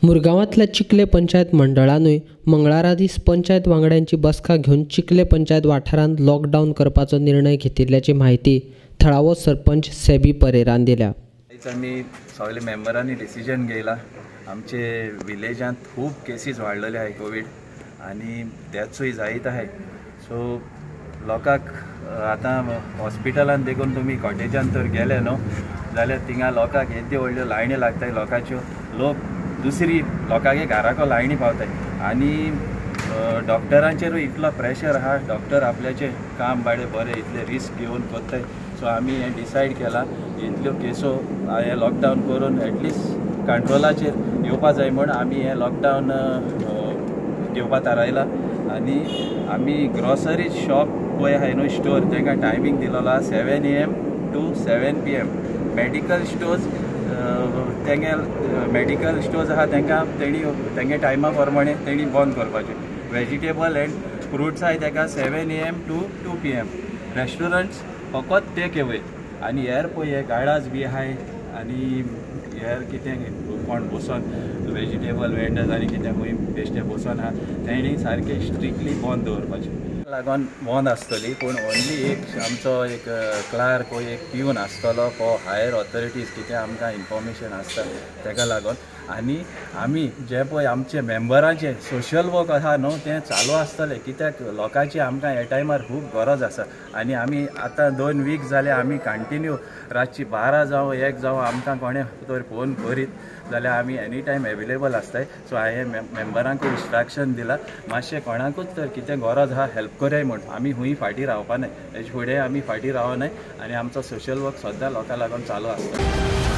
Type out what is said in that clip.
मुरगांवांतल्या चिखले पंचायत मंडळानूय मंगळारा दीस पंचायत वांगड्यांची बसका घेवन चिखले पंचायत वाठारांत लॉकडावन करपाचो निर्णय घेतिल्ल्याची माहिती थळावो सरपंच सेबी परेरान दिल्या। आयज आमी सगळे मेंबरांनी डिसिजन घेयला। आमचे विलेजांत खूब केसीस वाडलेले आहाय कोविड आनी डेथ्सूय जायत आहाय। सो लोकांक आतां हॉस्पिटलांत देखून तुमी कॉटेजांत तर गेले न्हू जाल्यार थिंगा लोकांक येद्यो व्हडल्यो लायनी लागताय लोकांच्यो। लोक दुसरी लोकांगे घराको लायनी पावताय आनी डॉक्टरांचेरूय इतलो प्रेशर आहा। डॉक्टर आपल्याचे काम बाळे बरें इतले रिस्क घेवन करताय। सो आमी हें डिसायड केला इतल्यो केसो हें लॉकडावन करून एटलिस्ट कंट्रोलाचेर येवपा जाय म्हूण आमी हें लॉकडावन घेवपा थारायला। आनी आमी ग्रॉसरी शॉप पळय आहाय न्हू स्टोर तांकां टायमींग दिलेलो आहा 7 AM to 7 PM। Medical stores तेंगे मेडिकल स्टोर्स आहा तांकां तेंगे टायमा प्रमाणे तेणी बंद करपाचे। वेजिटेबल एंड फ्रुट्स आहाय ताका 7 AM to 2 PM। रेस्टॉरंट्स फकत टेक अवे आनी हेर पळय हे गार्डाज बी आहाय आनी हेर कितें कोण बसून वेजिटेबल वेंडर्स आनी कितें खंय बेश्टे बसून आहा तेणी सारके स्ट्रिक्टली बंद दवरपाचें लागून बंद आसतली। पूण ओन्ली एक आमचो एक क्लार्क वो एक पिवन आसतलो फॉर हायर ऑथॉरिटीज कितें आमकां इन्फॉर्मेशन आसता ताका लागून। आनी आमी जे पळय आमचे मेंबरांचे सोशल वर्क आहा न्हू तें चालू आसतलें कित्याक लोकांची आमकां हे टायमार खूब गरज आसा। आनी आमी आतां 2 वीक जाले आमी कंटिन्यू रातची 12 जावं 1 जावं आमकां कोणें तर फोन करीत जाल्यार आमी एनी टायम एवेलेबल आसताय। सो हांवें मेंबरांक इंस्ट्रक्शन दिलां मातशें कोणाकूच तर कितें गरज आहा हेल्प कराय म्हूण। आमी हुंय फाटीं रावपा नाय, हेजे फुडें आमी फाटीं रावनाय आनी आमचो सोशल वर्क सद्दां लोकां लागून चालू आसता।